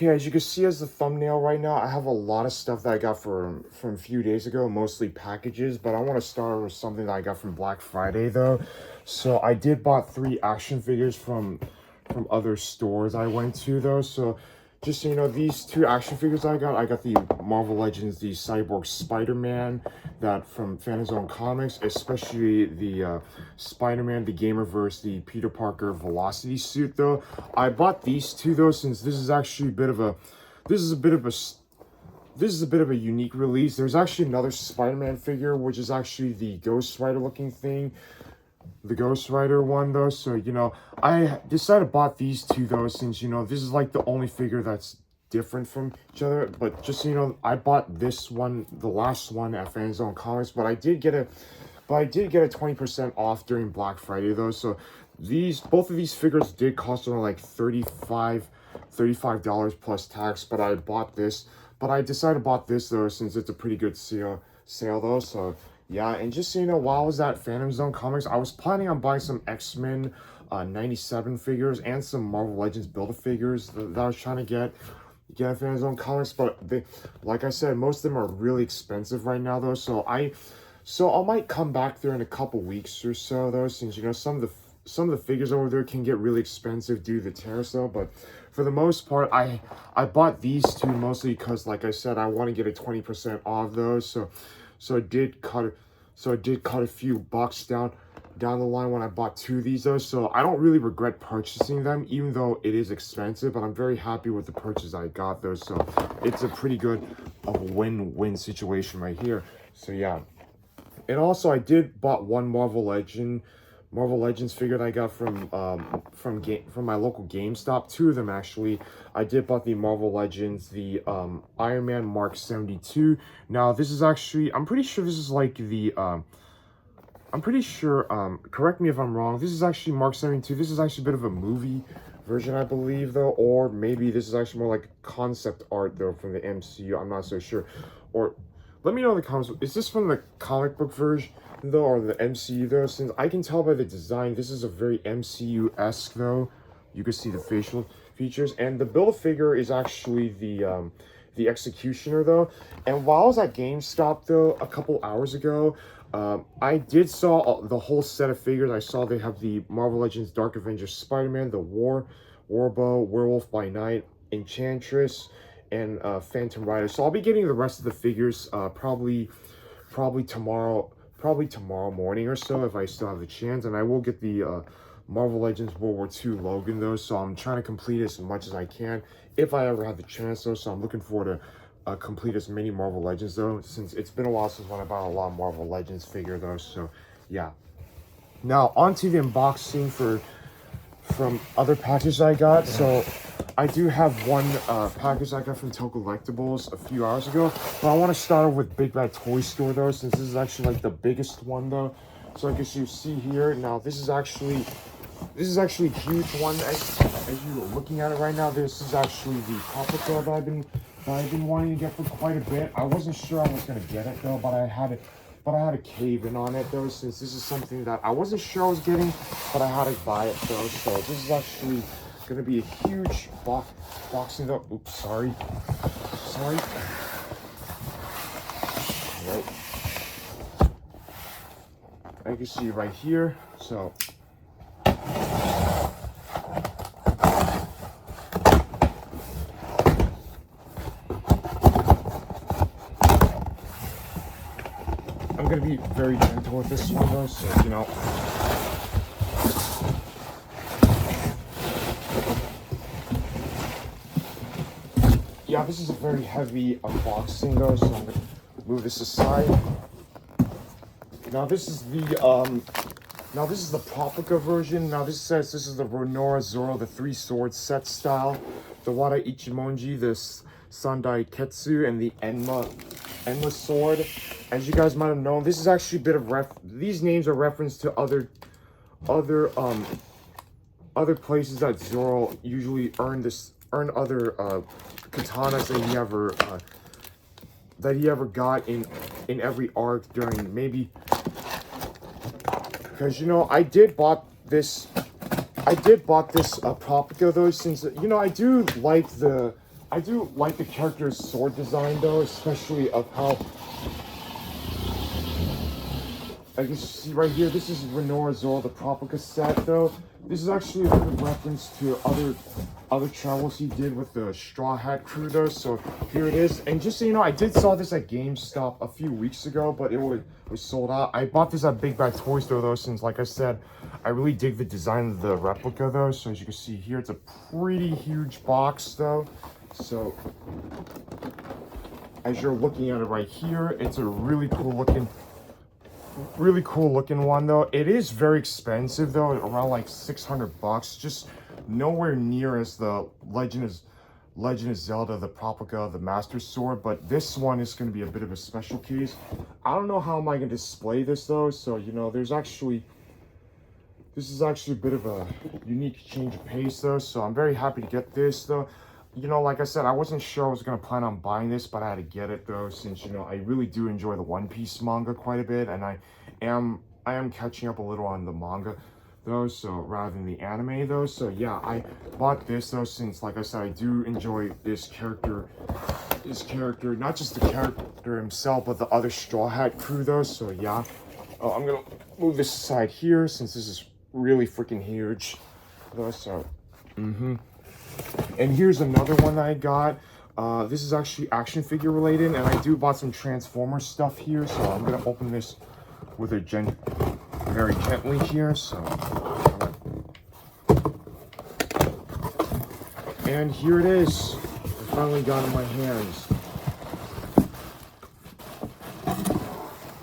Okay, as you can see as the thumbnail right now, I have a lot of stuff that I got from a few days ago, mostly packages, but I want to start with something that I got from Black Friday though. So I did bought 3 action figures from other stores I went to though. So just so you know, these 2 action figures I got the Marvel Legends, the Cyborg Spider-Man that from Fanzone Comics, especially the Spider-Man, the Gamerverse, the Peter Parker Velocity suit though. I bought these two though since this is actually a bit of a this is a bit of a this is a bit of a unique release. There's actually another Spider-Man figure, which is actually the Ghost Rider looking thing, the Ghost Rider one though. So you know, I decided to bought these two though, since you know this is like the only figure that's different from each other. But just so you know, I bought this one, the last one at Fanzone Comics, but I did get a 20% off during Black Friday though. So both of these figures did cost around like $35 plus tax, but I bought this. But I decided to bought this though since it's a pretty good sale though. So yeah, and just so you know, while I was at Phantom Zone Comics, I was planning on buying some X-Men 97 figures and some Marvel Legends Build-A-Figures that I was trying to get at Phantom Zone Comics, but they, like I said, most of them are really expensive right now though. So I might come back there in a couple weeks or so though, since you know some of the figures over there can get really expensive due to the tariffs though. But for the most part, I bought these two mostly because, like I said, I want to get a 20% off those. So I did cut a few bucks down the line when I bought 2 of these though. So I don't really regret purchasing them, even though it is expensive, but I'm very happy with the purchase I got though. So it's a pretty good win-win situation right here. So yeah. And also, I did bought one Marvel Legends figure that I got from my local GameStop. 2 of them actually. I did bought the Marvel Legends, the Iron Man Mark 72. Now this is actually, I'm pretty sure this is like the I'm pretty sure, correct me if I'm wrong, this is actually Mark 72. This is actually a bit of a movie version, I believe, though. Or maybe this is actually more like concept art, though, from the MCU. I'm not so sure. Or, let me know in the comments. Is this from the comic book version, though, or the MCU, though? Since I can tell by the design, this is a very MCU-esque, though. You can see the facial features. And the Build-A-Figure is actually the Executioner, though. And while I was at GameStop, though, a couple hours ago, I did saw the whole set of figures. I saw they have the Marvel Legends Dark Avengers Spider-Man, the Warbow, Werewolf by Night, Enchantress, and Phantom Rider. So I'll be getting the rest of the figures probably tomorrow morning or so, if I still have the chance. And I will get the Marvel Legends World War II Logan though, so I'm trying to complete as much as I can if I ever have the chance though. So I'm looking forward to complete as many Marvel Legends though, since it's been a while since when I bought a lot of Marvel Legends figure though. So yeah, now onto the unboxing from other packages I got. So I do have one package I got from Toy Collectibles a few hours ago, but I want to start off with Big Bad Toy Store though, since this is actually like the biggest one though. So I guess you see here now, this is actually a huge one. As you're looking at it right now, this is actually the Paprika that I've been wanting to get for quite a bit. I wasn't sure I was gonna get it though, but I had to cave in on it though, since this is something that I wasn't sure I was getting, but I had to buy it though. So this is actually gonna be a huge boxing though. Oops, sorry. Right. I can see right here. So I'm gonna be very gentle with this one though, so you know. Yeah, this is a very heavy unboxing though, so I'm gonna move this aside. Now this is the Paprika version. Now this says this is the Ronora Zoro, the 3 sword set style, the Wada Ichimonji, this Sandai Ketsu, and the Enma sword. As you guys might have known, this is actually a bit of these names are reference to other places that Zoro usually earn other katanas that he ever got in every arc during, maybe, because you know I did bought this Paprika though, since you know I do like the I do like the character's sword design though, especially of how, I guess you see right here, this is Renoir Zora, the Propica set though. This is actually a good reference to other travels he did with the Straw Hat crew though, so here it is. And just so you know, I did saw this at GameStop a few weeks ago, but it was sold out. I bought this at Big Bad Toy Store though, since like I said, I really dig the design of the replica though. So as you can see here, it's a pretty huge box though. So as you're looking at it right here, it's a really cool looking one though. It is very expensive though, around like 600 bucks, just nowhere near as the Legend of Zelda, the Propica, the Master Sword, but this one is going to be a bit of a special case. I don't know how am I going to display this though, so you know, this is actually a bit of a unique change of pace though, so I'm very happy to get this though. You know, like I said, I wasn't sure I was going to plan on buying this, but I had to get it though, since, you know, I really do enjoy the One Piece manga quite a bit, and I am catching up a little on the manga though, so rather than the anime though. So yeah, I bought this though, since like I said, I do enjoy this character, not just the character himself, but the other Straw Hat crew though. So yeah, I'm gonna move this aside here, since this is really freaking huge though. So and here's another one that I got. This is actually action figure related, and I do bought some Transformers stuff here, so I'm gonna open this with a very gently here. So, and here it is. I finally got it in my hands.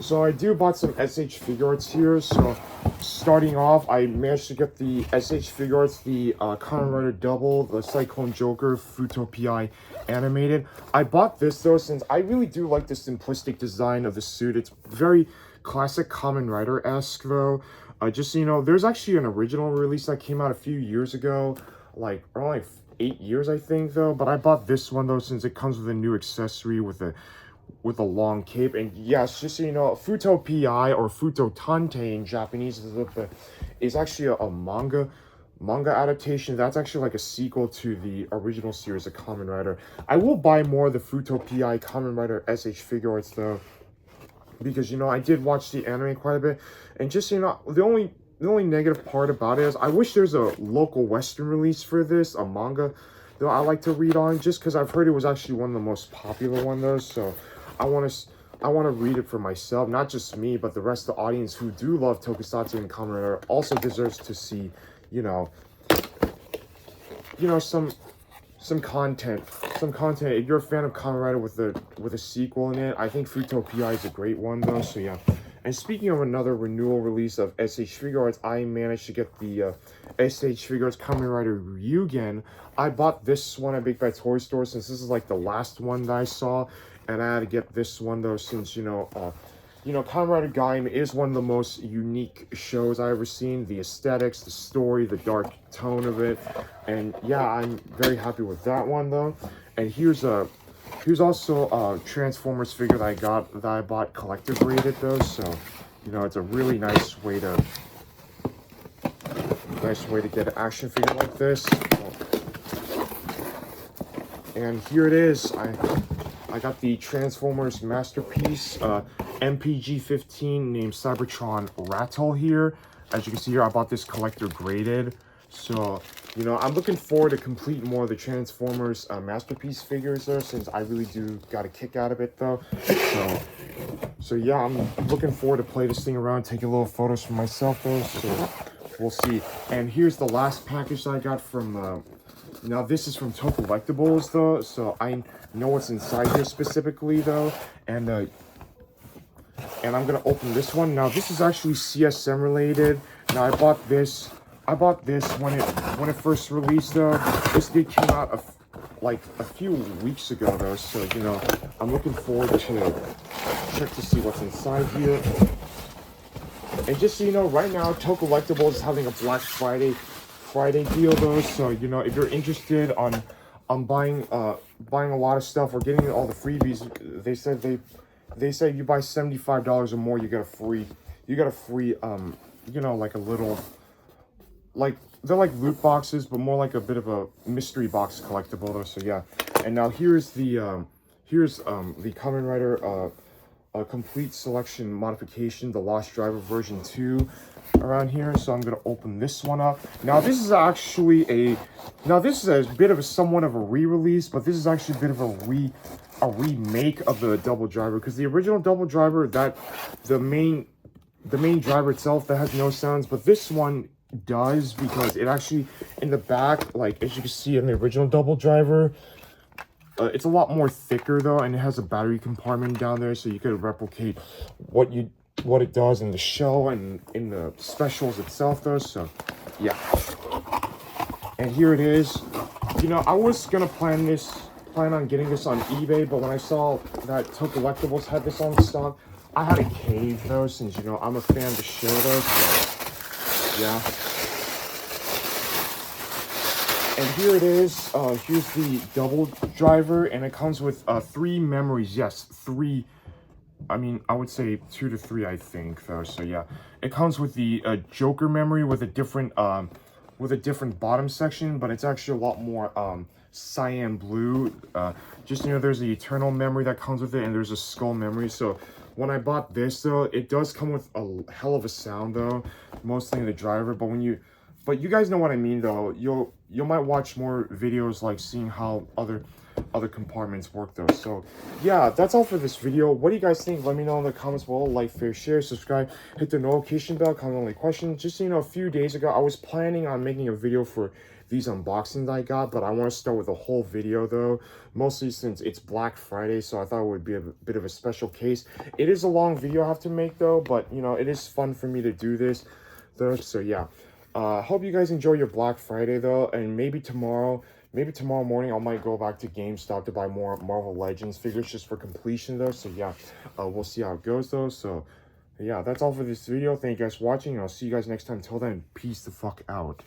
So I do bought some SH Figuarts here. So starting off, I managed to get the SH Figuarts, the Kamen Rider Double, the Cyclone Joker, Futo PI animated. I bought this though, since I really do like the simplistic design of the suit. It's very classic Kamen Rider-esque though. Just so you know, there's actually an original release that came out a few years ago, like around like 8 years I think though. But I bought this one though, since it comes with a new accessory with a long cape. And yes, just so you know, Futo PI or Futo Tante in Japanese is actually a manga adaptation. That's actually like a sequel to the original series of Kamen Rider. I will buy more of the Futo PI Kamen Rider SH Figuarts though, because you know, I did watch the anime quite a bit. And just so you know, the only negative part about it is I wish there's a local Western release for this, a manga that I like to read on, just because I've heard it was actually one of the most popular one though. So I want to read it for myself, not just me, but the rest of the audience who do love Tokusatsu and Kamen Rider also deserves to see, you know, some content. If you're a fan of Kamen Rider with a sequel in it, I think Futo PI is a great one though. So yeah. And speaking of another renewal release of SH Figuarts, I managed to get the SH Figuarts Kamen Rider Ryugen. I bought this one at Big Bad Toy Store, since this is like the last one that I saw, and I had to get this one though, since you know, Kamen Rider Gaim is one of the most unique shows I've ever seen. The aesthetics, the story, the dark tone of it, and yeah, I'm very happy with that one though. And here's also a Transformers figure that I bought collector graded though. So you know, it's a really nice way to get an action figure like this. And here it is. I got the Transformers Masterpiece MPG-15 named Cybertron Rattle here. As you can see here, I bought this collector graded. So, you know, I'm looking forward to complete more of the Transformers Masterpiece figures though, since I really do got a kick out of it though. So yeah, I'm looking forward to play this thing around, taking little photos for myself though. So we'll see. And here's the last package that I got from now this is from Tokollectibles though, so I know what's inside here specifically though, and I'm gonna open this one. Now this is actually CSM related. Now I bought this when it first released though. This did came out like a few weeks ago though, so you know, I'm looking forward to check to see what's inside here. And just so you know, right now Tokollectibles is having a Black Friday deal though, so you know, if you're interested on buying a lot of stuff or getting all the freebies, they said if you buy $75 or more, you get a free you know, like a little, like they're like loot boxes, but more like a bit of a mystery box collectible though. So yeah, And now here's the Kamen Rider a complete selection modification, the Lost Driver version 2 around here. So I'm gonna open this one up. Now this is actually this is a bit of somewhat of a re-release, but this is actually a bit of a remake of the Double Driver, because the original Double Driver, that the main driver itself, that has no sounds, but this one does, because it actually, in the back, like as you can see in the original Double Driver, it's a lot more thicker though, and it has a battery compartment down there, so you could replicate what it does in the show and in the specials itself though. So yeah, and here it is. You know, I was gonna plan on getting this on eBay, but when I saw that Toy Collectibles had this on stock, I had a cave though, since, you know, I'm a fan of the show though. So yeah. And here it is. Here's the Double Driver, and it comes with 3 memories. Yes, 3. I mean, I would say 2 to 3, I think, though. So yeah, it comes with the Joker memory with a different bottom section, but it's actually a lot more cyan blue. Just, you know, there's the Eternal memory that comes with it, and there's a Skull memory. So when I bought this though, it does come with a hell of a sound though, mostly in the driver. But you guys know what I mean though. You might watch more videos like seeing how other compartments work though. So yeah, that's all for this video. What do you guys think? Let me know in the comments below. Like, fair, share, subscribe, hit the notification bell, comment any questions. Just so you know, a few days ago I was planning on making a video for these unboxings I got, but I want to start with a whole video though, mostly since it's Black Friday, so I thought it would be a bit of a special case. It is a long video I have to make though, but you know, it is fun for me to do this though. So yeah, hope you guys enjoy your Black Friday though, and maybe tomorrow morning I might go back to GameStop to buy more Marvel Legends figures just for completion though. So yeah, we'll see how it goes though. So yeah, that's all for this video. Thank you guys for watching, and I'll see you guys next time. Till then, peace the fuck out.